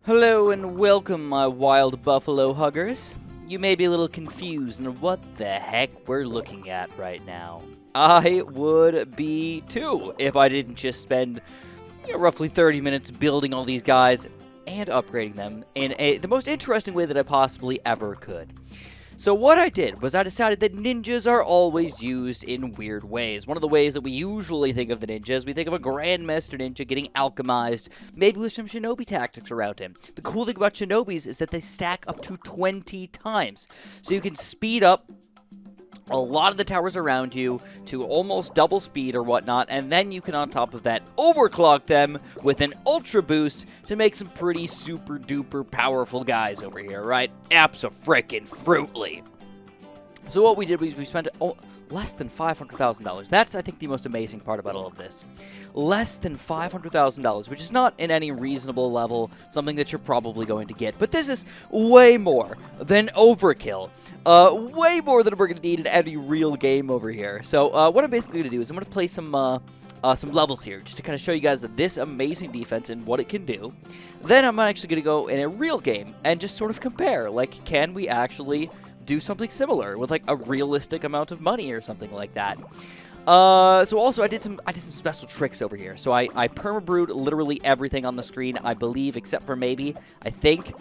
Hello and welcome, my wild buffalo huggers. You may be a little confused on what the heck we're looking at right now. I would be too if I didn't just spend roughly 30 minutes building all these guys and upgrading them in the most interesting way that I possibly ever could. So what I did was I decided that ninjas are always used in weird ways. One of the ways that we usually think of the ninjas, we think of a Grandmaster Ninja getting alchemized, maybe with some shinobi tactics around him. The cool thing about shinobis is that they stack up to 20 times. So you can speed up a lot of the towers around you to almost double speed or whatnot, and then you can on top of that overclock them with an ultra boost to make some pretty super duper powerful guys over here, right? Abso-frickin-fruitly. So what we did was we spent less than $500,000. That's, I think, the most amazing part about all of this. Less than $500,000, which is not in any reasonable level something that you're probably going to get. But this is way more than overkill. Way more than we're going to need in any real game over here. So what I'm basically going to do is I'm going to play some levels here, just to kind of show you guys this amazing defense and what it can do. Then I'm actually going to go in a real game and just sort of compare. Like, can we actually do something similar with like a realistic amount of money or something like that? So also I did some special tricks over here. So I perma-brewed literally everything on the screen, I believe, except for maybe, I think,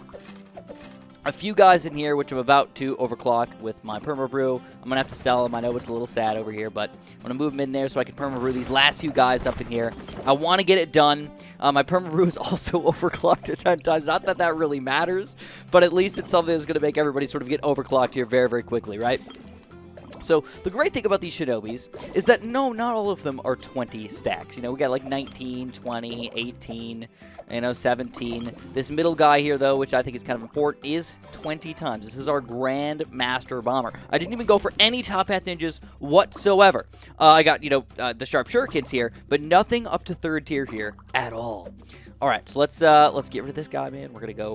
a few guys in here, which I'm about to overclock with my perma-brew. I'm going to have to sell them. I know it's a little sad over here, but I'm going to move them in there so I can perma-brew these last few guys up in here. I want to get it done. My perma-brew is also overclocked at 10 times. Not that that really matters, but at least it's something that's going to make everybody sort of get overclocked here very, very quickly, right? So the great thing about these shinobis is that no, not all of them are 20 stacks. You know, we got like 19, 20, 18, 17. This middle guy here, though, which I think is kind of important, is 20 times. This is our Grand Master Bomber. I didn't even go for any top hat ninjas whatsoever. I got, the sharp shurikens here, but nothing up to third tier here at all. All right, so let's get rid of this guy, man. We're going to go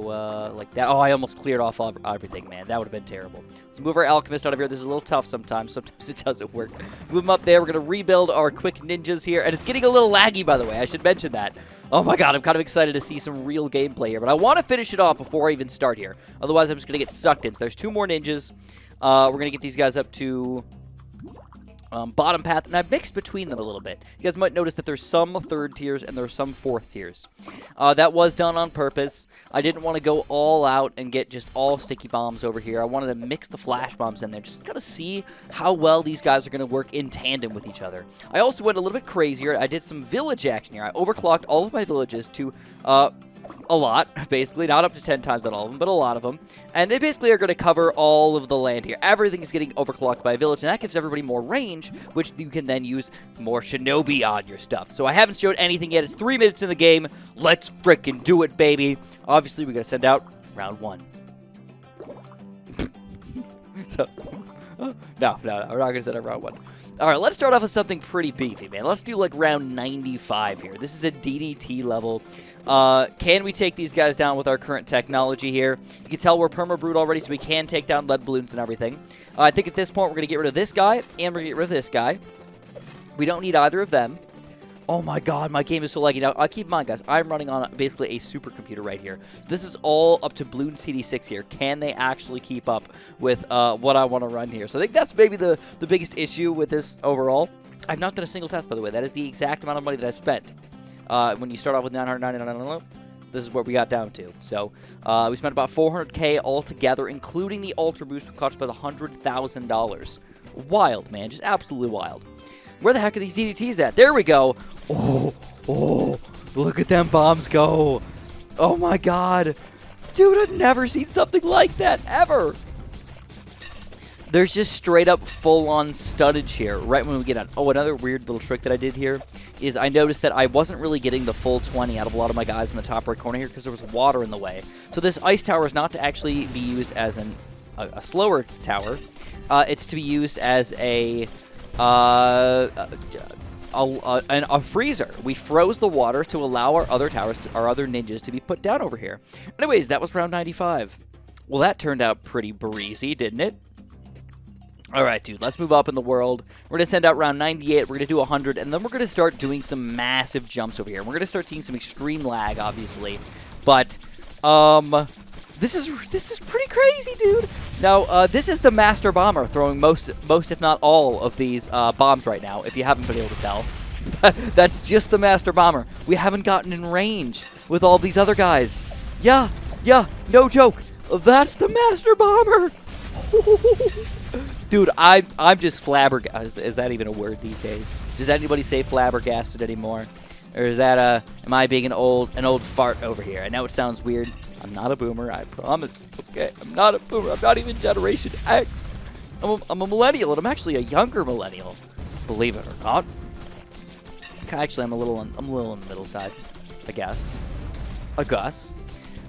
like that. Oh, I almost cleared off everything, man. That would have been terrible. Let's move our Alchemist out of here. This is a little tough sometimes. Sometimes it doesn't work. Move him up there. We're going to rebuild our quick ninjas here. And it's getting a little laggy, by the way. I should mention that. Oh, my God. I'm kind of excited to see some real gameplay here. But I want to finish it off before I even start here. Otherwise, I'm just going to get sucked in. So there's two more ninjas. We're going to get these guys up to bottom path, and I've mixed between them a little bit. You guys might notice that there's some third tiers and there's some fourth tiers. That was done on purpose. I didn't want to go all out and get just all sticky bombs over here. I wanted to mix the flash bombs in there, just kind of see how well these guys are going to work in tandem with each other. I also went a little bit crazier. I did some village action here. I overclocked all of my villages to a lot, basically. Not up to 10 times on all of them, but a lot of them. And they basically are going to cover all of the land here. Everything is getting overclocked by a village, and that gives everybody more range, which you can then use more shinobi on your stuff. So I haven't showed anything yet. It's 3 minutes in the game. Let's frickin' do it, baby. Obviously, we got to send out round 1. No, we're not going to send out round 1. All right, let's start off with something pretty beefy, man. Let's do like round 95 here. This is a DDT level. Can we take these guys down with our current technology here? You can tell we're perma-brewed already, so we can take down lead balloons and everything. I think at this point we're going to get rid of this guy, and we're going to get rid of this guy. We don't need either of them. Oh my God, my game is so laggy. Now, keep in mind, guys, I'm running on basically a supercomputer right here. So this is all up to Bloons TD6 here. Can they actually keep up with what I want to run here? So I think that's maybe the biggest issue with this overall. I've not done a single test, by the way. That is the exact amount of money that I've spent. When you start off with $999, this is what we got down to. So we spent about $400K altogether, including the Ultra Boost, which cost about $100,000. Wild, man. Just absolutely wild. Where the heck are these DDTs at? There we go. Oh, look at them bombs go. Oh my God. Dude, I've never seen something like that ever. There's just straight up full-on stunnage here right when we get on. Oh, another weird little trick that I did here is I noticed that I wasn't really getting the full 20 out of a lot of my guys in the top right corner here because there was water in the way. So this ice tower is not to actually be used as a slower tower. It's to be used as a freezer. We froze the water to allow our other towers, our other ninjas, to be put down over here. Anyways, that was round 95. Well, that turned out pretty breezy, didn't it? All right, dude, let's move up in the world. We're going to send out round 98. We're going to do 100, and then we're going to start doing some massive jumps over here. We're going to start seeing some extreme lag, obviously, but This is pretty crazy, dude. Now, this is the Master Bomber throwing most if not all of these bombs right now, if you haven't been able to tell. That's just the Master Bomber. We haven't gotten in range with all these other guys. Yeah, no joke. That's the Master Bomber. Dude, I'm just flabbergasted. Is that even a word these days? Does anybody say flabbergasted anymore? Or is that am I being an old fart over here? I know it sounds weird. I'm not a boomer, I promise. Okay, I'm not a boomer. I'm not even Generation X. I'm a millennial, and I'm actually a younger millennial. Believe it or not. Actually, I'm a little on the middle side, I guess.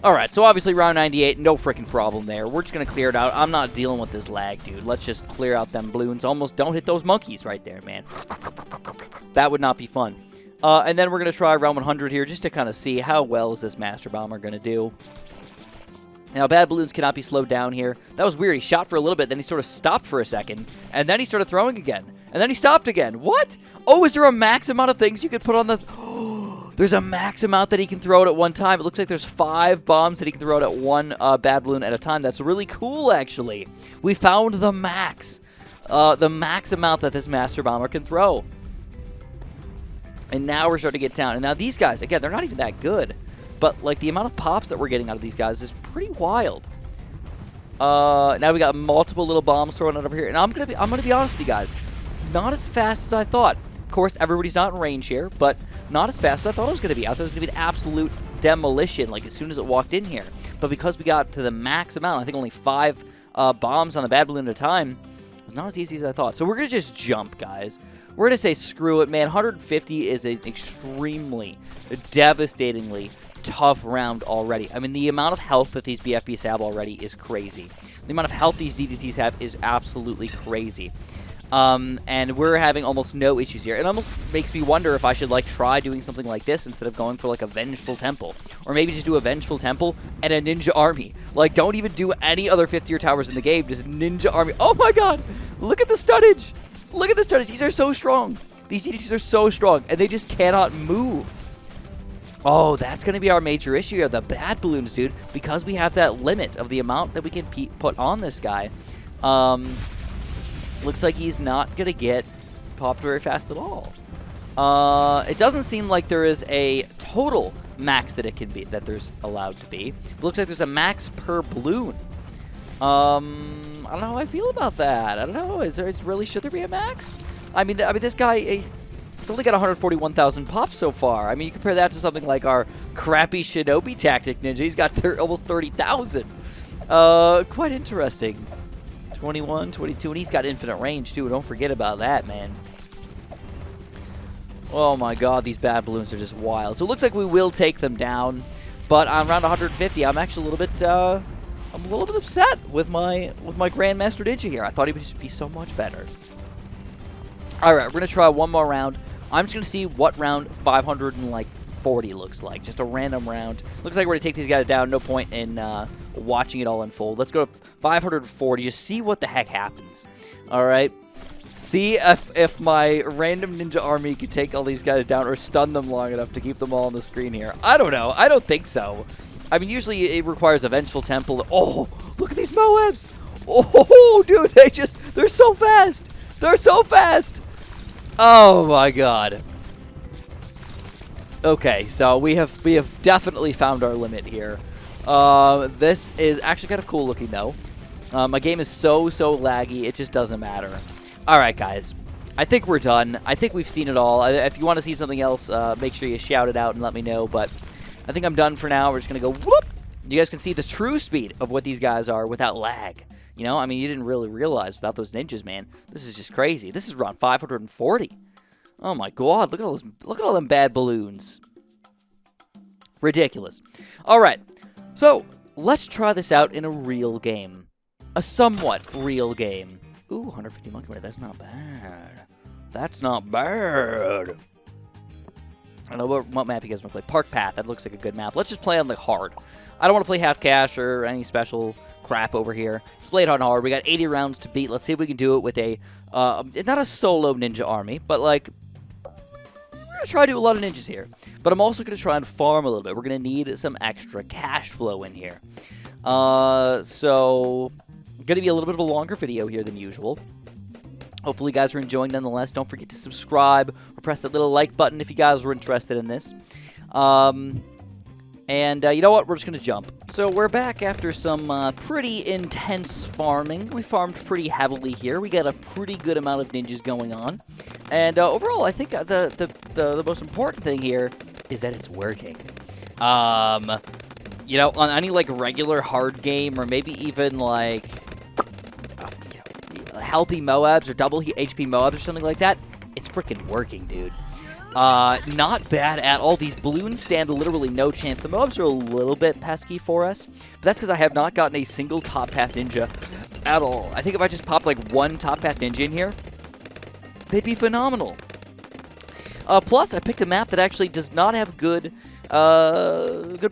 All right, so obviously round 98, no freaking problem there. We're just gonna clear it out. I'm not dealing with this lag, dude. Let's just clear out them balloons. Almost don't hit those monkeys right there, man. That would not be fun. And then we're going to try round 100 here just to kind of see how well is this Master Bomber going to do. Now, bad balloons cannot be slowed down here. That was weird. He shot for a little bit, then he sort of stopped for a second, and then he started throwing again. And then he stopped again. What? Oh, is there a max amount of things you could put on the... Oh, there's a max amount that he can throw out at one time. It looks like there's 5 bombs that he can throw out at one bad balloon at a time. That's really cool, actually. We found the max. The max amount that this Master Bomber can throw. And now we're starting to get down. And now these guys, again, they're not even that good. But, like, the amount of pops that we're getting out of these guys is pretty wild. Now we got multiple little bombs thrown out over here. And I'm gonna be honest with you guys. Not as fast as I thought. Of course, everybody's not in range here, but not as fast as I thought it was going to be. I thought it was going to be an absolute demolition, like, as soon as it walked in here. But because we got to the max amount, I think only 5 bombs on the bad balloon at a time, it was not as easy as I thought. So we're going to just jump, guys. We're going to say screw it, man. 150 is an extremely, devastatingly tough round already. I mean, the amount of health that these BFBs have already is crazy. The amount of health these DDTs have is absolutely crazy. And we're having almost no issues here. It almost makes me wonder if I should, like, try doing something like this instead of going for, like, a Vengeful Temple. Or maybe just do a Vengeful Temple and a Ninja Army. Like, don't even do any other 5th tier towers in the game. Just Ninja Army. Oh my god! Look at the stuntage! Look at the stuntage! These are so strong! These DDTs are so strong, and they just cannot move. Oh, that's going to be our major issue here. The bad balloons, dude. Because we have that limit of the amount that we can put on this guy. Looks like he's not going to get popped very fast at all. It doesn't seem like there is a total max that it can be, that there's allowed to be. It looks like there's a max per balloon. I don't know how I feel about that. I don't know. Should there be a max? I mean, this guy, he's only got 141,000 pops so far. I mean, you compare that to something like our crappy Shinobi Tactic Ninja. He's got almost 30,000. Quite interesting. 21, 22, and he's got infinite range, too. Don't forget about that, man. Oh, my God. These bad balloons are just wild. So it looks like we will take them down. But on round 150, I'm actually a little bit, I'm a little bit upset with my Grandmaster Ninja here. I thought he would just be so much better. All right, we're going to try one more round. I'm just going to see what round 540 looks like. Just a random round. Looks like we're going to take these guys down. No point in watching it all unfold. Let's go to 540. Just see what the heck happens. All right. See if my random ninja army can take all these guys down or stun them long enough to keep them all on the screen here. I don't know. I don't think so. I mean, usually it requires a Vengeful Temple. Oh, look at these Moabs. Oh, dude, they're so fast. They're so fast. Oh, my God. Okay, so we have definitely found our limit here. This is actually kind of cool looking, though. My game is so laggy, it just doesn't matter. All right, guys. I think we're done. I think we've seen it all. If you want to see something else, make sure you shout it out and let me know. But I think I'm done for now. We're just going to go whoop. You guys can see the true speed of what these guys are without lag. You know, I mean, you didn't really realize without those ninjas, man. This is just crazy. This is around 540. Oh, my God. Look at all them bad balloons. Ridiculous. All right. So let's try this out in a real game. A somewhat real game. Ooh, 150 monkey minute. That's not bad. That's not bad. I don't know what map you guys want to play. Park Path. That looks like a good map. Let's just play on the hard. I don't want to play half cash or any special crap over here. Let's play it on hard. We got 80 rounds to beat. Let's see if we can do it with a, not a solo ninja army, but like going to try to do a lot of ninjas here. But I'm also going to try and farm a little bit. We're going to need some extra cash flow in here. So, going to be a little bit of a longer video here than usual. Hopefully you guys are enjoying nonetheless. Don't forget to subscribe or press that little like button if you guys are interested in this. You know what? We're just going to jump. So we're back after some pretty intense farming. We farmed pretty heavily here. We got a pretty good amount of ninjas going on. And overall, I think the most important thing here is that it's working. You know, on any, like, regular hard game or maybe even, like, healthy Moabs or double HP Moabs or something like that, it's freaking working, dude. Not bad at all. These balloons stand literally no chance. The Moabs are a little bit pesky for us, but that's because I have not gotten a single top path ninja at all. I think if I just popped like one top path ninja in here, they'd be phenomenal. Plus, I picked a map that actually does not have good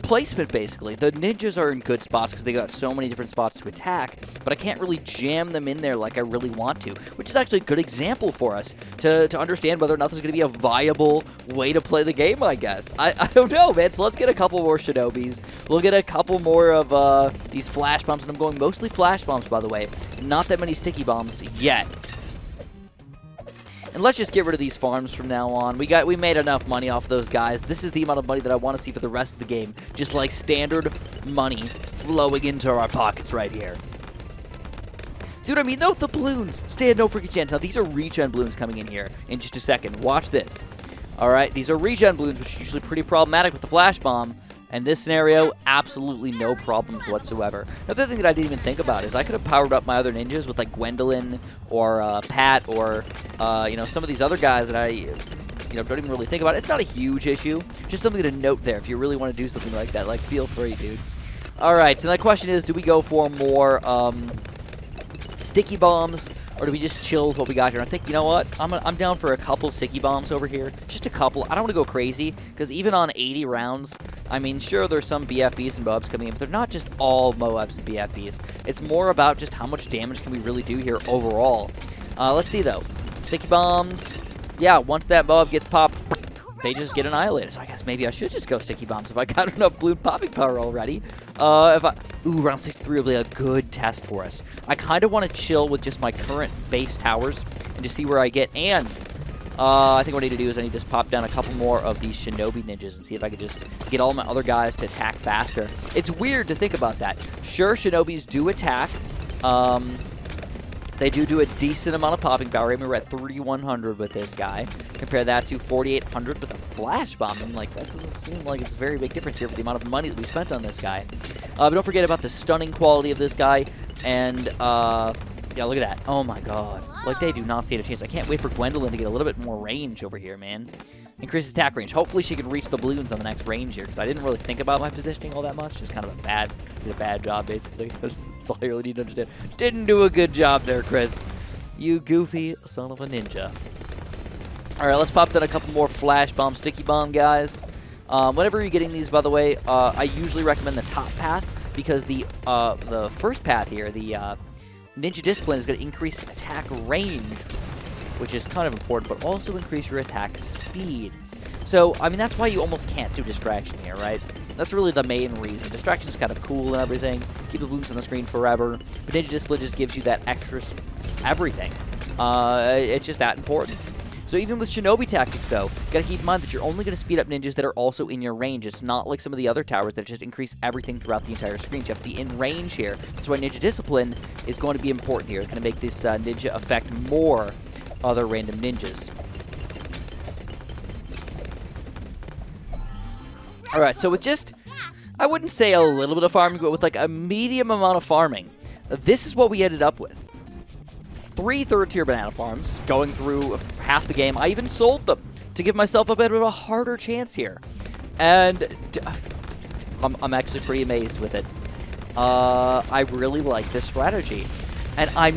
placement, basically. The ninjas are in good spots because they got so many different spots to attack, but I can't really jam them in there like I really want to, which is actually a good example for us to understand whether or not there's going to be a viable way to play the game, I guess. I don't know, man. So let's get a couple more Shinobis. We'll get a couple more of these flash bombs, and I'm going mostly flash bombs, by the way. Not that many sticky bombs yet. And let's just get rid of these farms from now on. We made enough money off those guys. This is the amount of money that I want to see for the rest of the game. Just like standard money flowing into our pockets right here. See what I mean, though? The balloons stand no freaking chance. Now, these are regen balloons coming in here in just a second. Watch this. All right, these are regen balloons, which are usually pretty problematic with the flash bomb. And this scenario, absolutely no problems whatsoever. Another thing that I didn't even think about is I could have powered up my other ninjas with like Gwendolyn or Pat or you know, some of these other guys that I don't even really think about. It's not a huge issue. Just something to note there. If you really want to do something like that, like, feel free, dude. All right. So the question is, do we go for more sticky bombs, or do we just chill with what we got here? I think, you know what? I'm down for a couple sticky bombs over here. Just a couple. I don't want to go crazy, because even on 80 rounds, I mean, sure, there's some BFBs and Moabs coming in, but they're not just all Moabs and BFBs. It's more about just how much damage can we really do here overall. Let's see, though. Sticky bombs. Yeah, once that Moab gets popped, they just get annihilated. So I guess maybe I should just go sticky bombs if I got enough balloon popping power already. Round 63 will be a good test for us. I kind of want to chill with just my current base towers and just see where I get. And I think what I need to do is I need to just pop down a couple more of these Shinobi ninjas and see if I can just get all my other guys to attack faster. It's weird to think about that. Sure, Shinobis do attack. They do a decent amount of popping power. I mean, we're at 3,100 with this guy. Compare that to 4,800 with a flash bomb. And like, that doesn't seem like it's a very big difference here for the amount of money that we spent on this guy. But don't forget about the stunning quality of this guy. And yeah, look at that. Oh my god. Like, they do not stand a chance. I can't wait for Gwendolyn to get a little bit more range over here, man. Increases attack range. Hopefully she can reach the balloons on the next range here, because I didn't really think about my positioning all that much. Just kind of did a bad job, basically. That's all I really need to understand. Didn't do a good job there, Chris. You goofy son of a ninja. All right, let's pop down a couple more flash bomb, sticky bomb, guys. Whenever you're getting these, by the way, I usually recommend the top path, because the first path here, the Ninja Discipline, is going to increase attack range, which is kind of important, but also increase your attack speed. So, I mean, that's why you almost can't do Distraction here, right? That's really the main reason. Distraction is kind of cool and everything. Keep the balloons on the screen forever. But Ninja Discipline just gives you that extra everything. It's just that important. So even with Shinobi tactics, though, gotta keep in mind that you're only going to speed up ninjas that are also in your range. It's not like some of the other towers that just increase everything throughout the entire screen. So you have to be in range here. That's why Ninja Discipline is going to be important here. It's going to make this ninja affect more other random ninjas. Alright, so with just, I wouldn't say a little bit of farming, but with like a medium amount of farming, this is what we ended up with. 3 third-tier banana farms going through half the game. I even sold them to give myself a bit of a harder chance here. And I'm actually pretty amazed with it. I really like this strategy. And I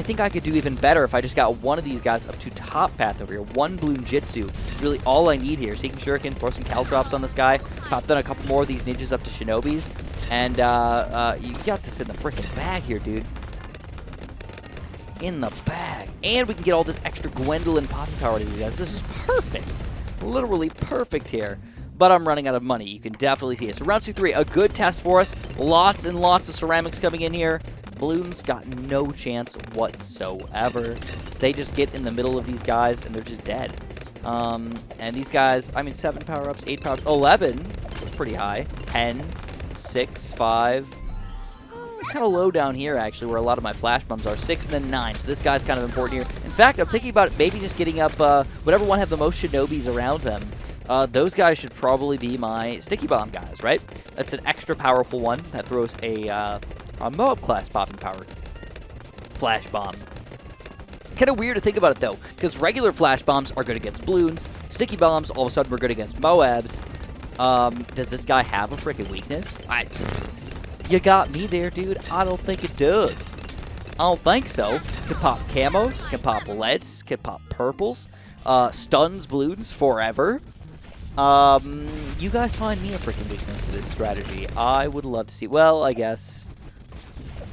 think I could do even better if I just got one of these guys up to top path over here. One Bloom Jitsu. It's really all I need here. Seeking Shuriken, throw some Caltrops on this guy. Pop down a couple more of these ninjas up to Shinobis. And you got this in the freaking bag here, dude. In the bag. And we can get all this extra Gwendolyn popping power to these guys. This is perfect. literally perfect here. But I'm running out of money. You can definitely see it. So round 2-3, a good test for us. Lots and lots of ceramics coming in here. Balloons got no chance whatsoever. They just get in the middle of these guys, and they're just dead. And these guys, I mean, 7 power-ups, 8 power-ups, 11. That's pretty high. 10, 6, 5. Kind of low down here, actually, where a lot of my flash bombs are. 6 and then 9. So this guy's kind of important here. In fact, I'm thinking about maybe just getting up whatever one have the most shinobis around them. Those guys should probably be my sticky bomb guys, right? That's an extra powerful one that throws a Moab class popping power flash bomb. Kind of weird to think about it though, because regular flash bombs are good against balloons. Sticky bombs, all of a sudden, we're good against Moabs. Does this guy have a freaking weakness? You got me there, dude. I don't think it does. I don't think so. Can pop camos, can pop leads, can pop purples, stuns balloons forever. You guys find me a freaking weakness to this strategy. I would love to see. Well, I guess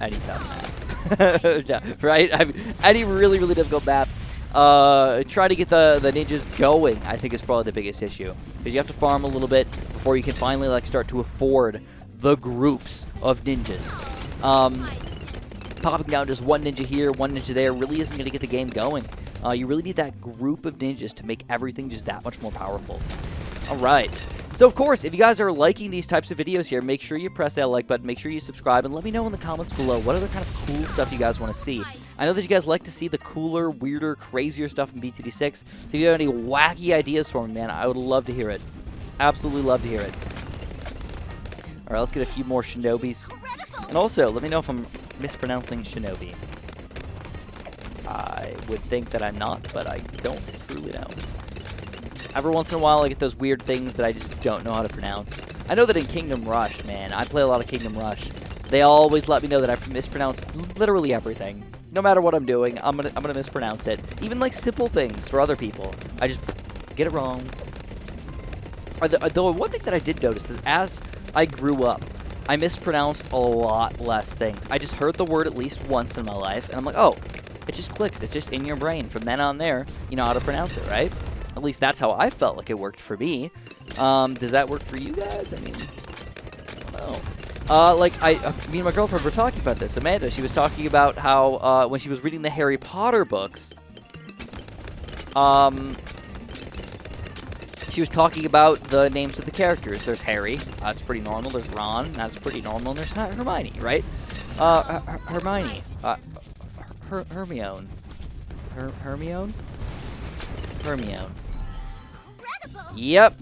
anytime map. Right? I mean, any really, really difficult map. Try to get the ninjas going, I think, is probably the biggest issue. Because you have to farm a little bit before you can finally like start to afford the groups of ninjas. Popping down just one ninja here, one ninja there really isn't going to get the game going. You really need that group of ninjas to make everything just that much more powerful. All right. So, of course, if you guys are liking these types of videos here, make sure you press that like button, make sure you subscribe, and let me know in the comments below what other kind of cool stuff you guys want to see. I know that you guys like to see the cooler, weirder, crazier stuff in BTD6, so if you have any wacky ideas for me, man, I would love to hear it. Absolutely love to hear it. All right, let's get a few more shinobis. And also, let me know if I'm mispronouncing shinobi. I would think that I'm not, but I don't truly know. Every once in a while, I get those weird things that I just don't know how to pronounce. I know that in Kingdom Rush, man, I play a lot of Kingdom Rush. They always let me know that I mispronounce literally everything. No matter what I'm doing, I'm gonna mispronounce it. Even like simple things for other people, I just get it wrong. Though one thing that I did notice is as I grew up, I mispronounced a lot less things. I just heard the word at least once in my life, and I'm like, oh, it just clicks. It's just in your brain. From then on there, you know how to pronounce it, right? At least that's how I felt like it worked for me. Does that work for you guys? I mean, I don't know. Like, me and my girlfriend were talking about this. Amanda, she was talking about how when she was reading the Harry Potter books, she was talking about the names of the characters. There's Harry. That's pretty normal. There's Ron. That's pretty normal. And there's Hermione, right? Hermione. Hermione. Hermione? Hermione. Yep.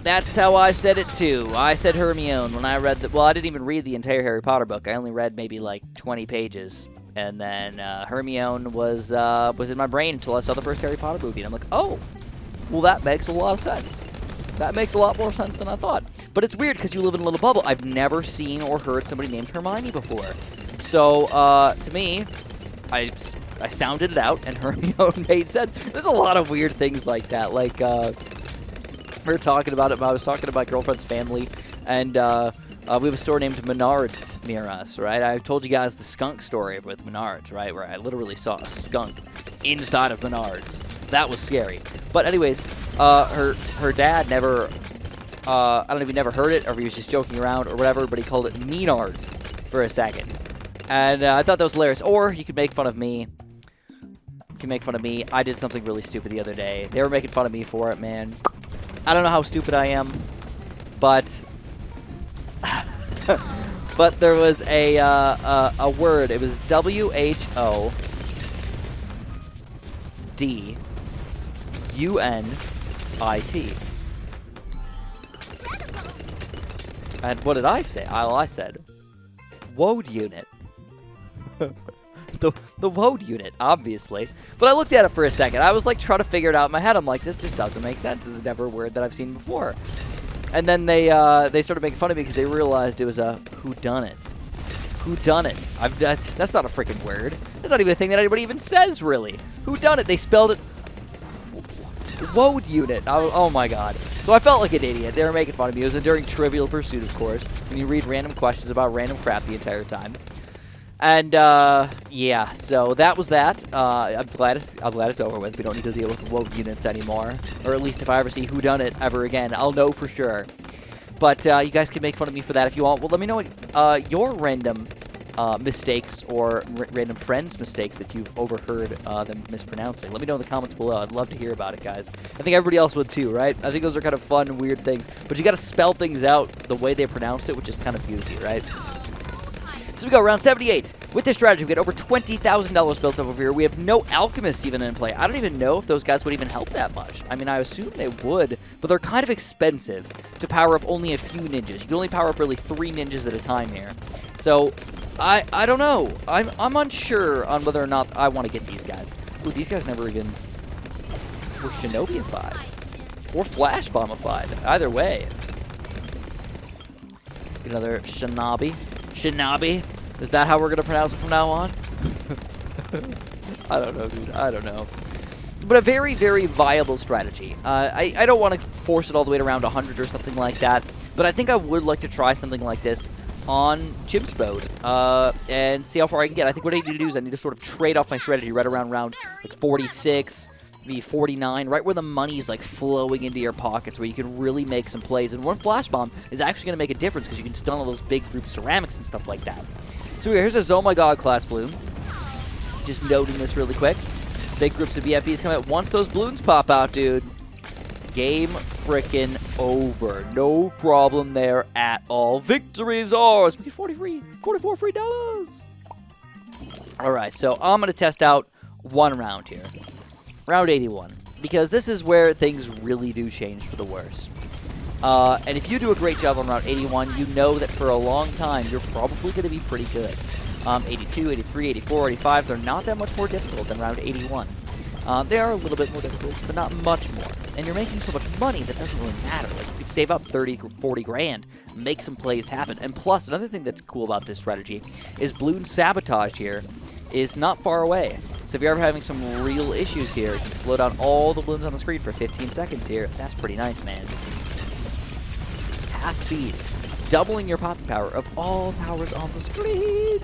That's how I said it, too. I said Hermione when I read the... Well, I didn't even read the entire Harry Potter book. I only read maybe, like, 20 pages. And then Hermione was in my brain until I saw the first Harry Potter movie. And I'm like, oh, well, that makes a lot of sense. That makes a lot more sense than I thought. But it's weird because you live in a little bubble. I've never seen or heard somebody named Hermione before. So, to me, I sounded it out, and Hermione made sense. There's a lot of weird things like that. Like, we were talking about it, but I was talking to my girlfriend's family, and we have a store named Menards near us, right? I told you guys the skunk story with Menards, right? Where I literally saw a skunk inside of Menards. That was scary. But anyways, her dad never, I don't know if he never heard it or if he was just joking around or whatever, but he called it Menards for a second. And I thought that was hilarious. Or you could make fun of me. You can make fun of me. I did something really stupid the other day. They were making fun of me for it, man. I don't know how stupid I am, but but there was a word. It was WHODUNIT. And what did I say? Well, I said WOD unit. The WOD unit, obviously. But I looked at it for a second. I was like trying to figure it out in my head. I'm like, this just doesn't make sense. This is never a word that I've seen before. And then they started making fun of me because they realized it was a whodunit. Whodunit. That's not a freaking word. That's not even a thing that anybody even says, really. Whodunit. They spelled it WOD unit. Oh my god. So I felt like an idiot. They were making fun of me. It was during Trivial Pursuit, of course, when you read random questions about random crap the entire time. And yeah, so that was that. I'm glad it's over with. We don't need to deal with woke units anymore, or at least if I ever see whodunit ever again, I'll know for sure. But you guys can make fun of me for that if you want. Well, let me know your random mistakes or random friends' mistakes that you've overheard them mispronouncing. Let me know in the comments below. I'd love to hear about it, guys. I think everybody else would too, right? I think those are kind of fun and weird things. But you got to spell things out the way they pronounce it, which is kind of goofy, right? So we go round 78. With this strategy, we get over $20,000 built up over here. We have no alchemists even in play. I don't even know if those guys would even help that much. I mean, I assume they would, but they're kind of expensive to power up only a few ninjas. You can only power up really 3 ninjas at a time here. So I don't know. I'm unsure on whether or not I want to get these guys. Ooh, these guys never even were Shinobi-ified. Or Flash Bomb-ified. Either way. Another Shinobi. Shinobi? Is that how we're going to pronounce it from now on? I don't know, dude. I don't know. But a very, very viable strategy. I don't want to force it all the way to round 100 or something like that. But I think I would like to try something like this on Chimps mode and see how far I can get. I think what I need to do is I need to sort of trade off my strategy right around round like 46, maybe 49, right where the money's like flowing into your pockets, where you can really make some plays. And one Flash Bomb is actually going to make a difference because you can stun all those big group ceramics and stuff like that. So here's a Oh My God class bloom. Just noting this really quick. Big groups of BFBs come out. Once those balloons pop out, dude, game frickin' over. No problem there at all. Victory is ours. We get 44 free dollars. All right, so I'm going to test out one round here. Round 81. Because this is where things really do change for the worse. And if you do a great job on round 81, you know that for a long time, you're probably going to be pretty good. 82, 83, 84, 85, they're not that much more difficult than round 81. They are a little bit more difficult, but not much more. And you're making so much money that doesn't really matter. Like, you save up 30, 40 grand, make some plays happen. And plus, another thing that's cool about this strategy is Bloon Sabotage here is not far away. So if you're ever having some real issues here, you can slow down all the balloons on the screen for 15 seconds here. That's pretty nice, man. Half speed, doubling your popping power of all towers on the screen.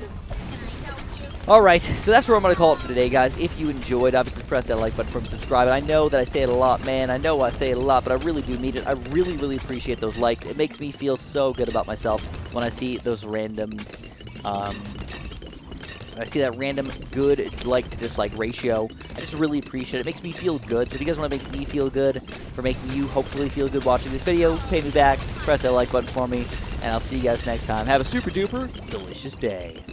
Alright, so that's where I'm going to call it for today, guys. If you enjoyed, obviously press that like button from subscribe. And I know that I say it a lot, man. I know I say it a lot, but I really do mean it. I really, really appreciate those likes. It makes me feel so good about myself when I see those random, I see that random good like to dislike ratio. I just really appreciate it. It makes me feel good. So if you guys want to make me feel good for making you hopefully feel good watching this video, pay me back, press that like button for me, and I'll see you guys next time. Have a super duper delicious day.